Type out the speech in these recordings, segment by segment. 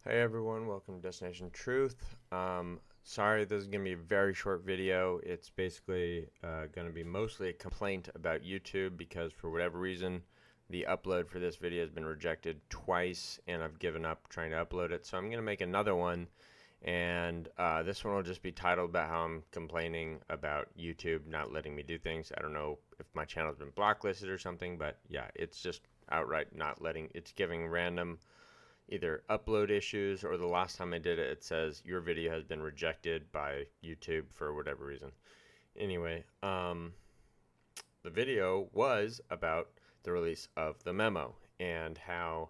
Hey everyone, welcome to Destination Truth. Sorry, this is going to be a very short video. It's basically going to be mostly a complaint about YouTube because for whatever reason the upload for this video has been rejected twice and I've given up trying to upload it. So I'm going to make another one, and this one will just be titled about how I'm complaining about YouTube not letting me do things. I don't know if my channel's been blacklisted or something, but yeah, it's just outright not letting, it's giving random either upload issues, or the last time I did it, it says your video has been rejected by YouTube for whatever reason. Anyway, the video was about the release of the memo and how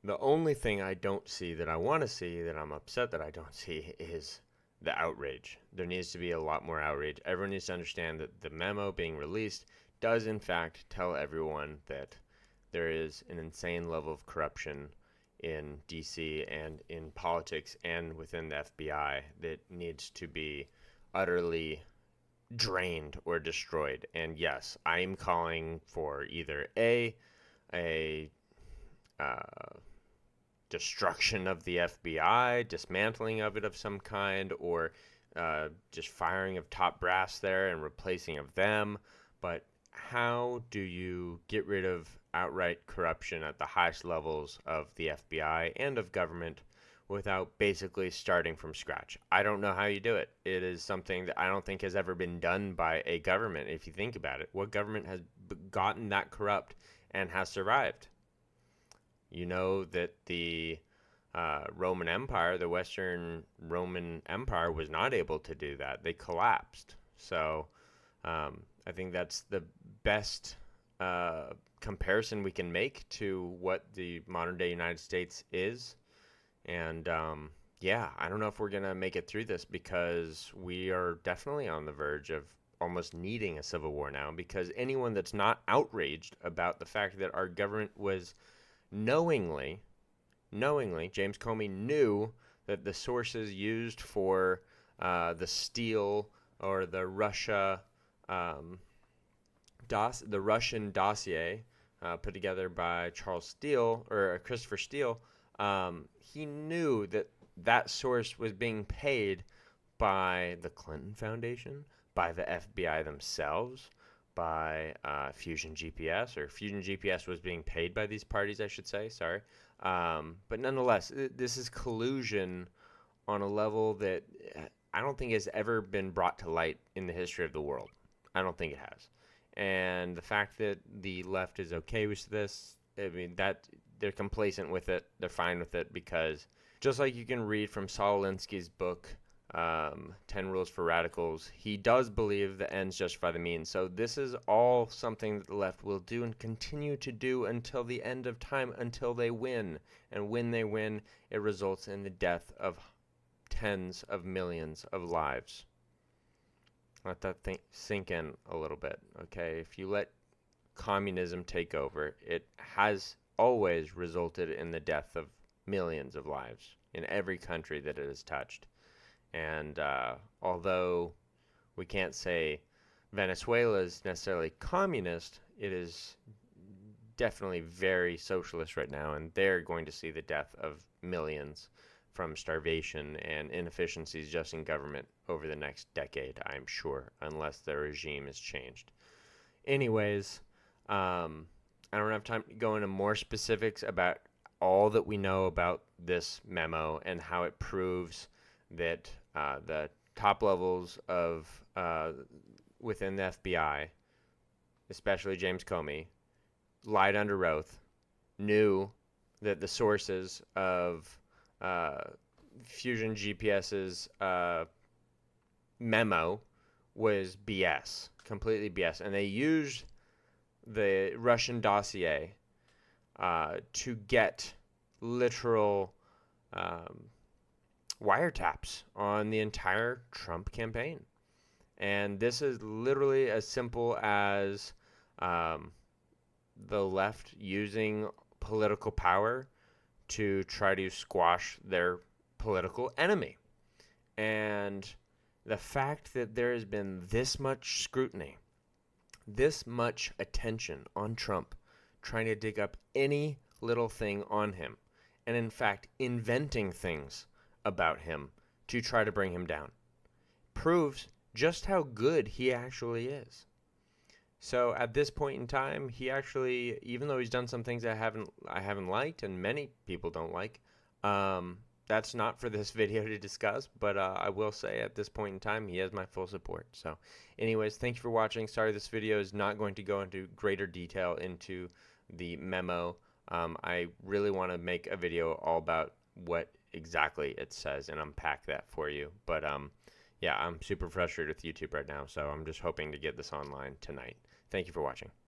the only thing I don't see that I want to see, that I'm upset that I don't see, is the outrage. There needs to be a lot more outrage. Everyone needs to understand that the memo being released does in fact tell everyone that there is an insane level of corruption in DC and in politics and within the FBI that needs to be utterly drained or destroyed. And yes, I'm calling for either a destruction of the FBI, dismantling of it of some kind, or just firing of top brass there and replacing of them. But how do you get rid of outright corruption at the highest levels of the FBI and of government without basically starting from scratch? I don't know how you do it. It is something that I don't think has ever been done by a government. If you think about it, what government has gotten that corrupt and has survived? You know that the Roman Empire, the Western Roman Empire, was not able to do that. They collapsed. So I think that's the best comparison we can make to what the modern day United States is. And yeah, I don't know if we're going to make it through this, because we are definitely on the verge of almost needing a civil war now, because anyone that's not outraged about the fact that our government was knowingly, James Comey knew that the sources used for the steal or the the Russian dossier put together by Christopher Steele, he knew that that source was being paid by the Clinton Foundation, by the FBI themselves, by Fusion GPS, or Fusion GPS was being paid by these parties, I should say, sorry. But nonetheless, this is collusion on a level that I don't think has ever been brought to light in the history of the world. I don't think it has. And the fact that the left is okay with this, I mean, that they're complacent with it, they're fine with it, because just like you can read from Saul Alinsky's book, 10 Rules for Radicals, he does believe the ends justify the means. So this is all something that the left will do and continue to do until the end of time, until they win. And when they win, it results in the death of tens of millions of lives. Let that sink in a little bit, okay? If you let communism take over, it has always resulted in the death of millions of lives in every country that it has touched. And although we can't say Venezuela is necessarily communist, it is definitely very socialist right now, and they're going to see the death of millions from starvation and inefficiencies just in government over the next decade, I'm sure, unless the regime is changed. Anyways, I don't have time to go into more specifics about all that we know about this memo and how it proves that the top levels of within the FBI, especially James Comey, lied under oath, knew that the sources of Fusion GPS's memo was BS, completely BS, and they used the Russian dossier to get literal wiretaps on the entire Trump campaign. And this is literally as simple as the left using political power to try to squash their political enemy. And the fact that there has been this much scrutiny, this much attention on Trump, trying to dig up any little thing on him, and in fact inventing things about him to try to bring him down. Proves just how good he actually is. So at this point in time, he actually, even though he's done some things I haven't liked, and many people don't like, that's not for this video to discuss. But I will say at this point in time, he has my full support. So, anyways, thank you for watching. Sorry, this video is not going to go into greater detail into the memo. I really want to make a video all about what exactly it says and unpack that for you. But yeah, I'm super frustrated with YouTube right now, so I'm just hoping to get this online tonight. Thank you for watching.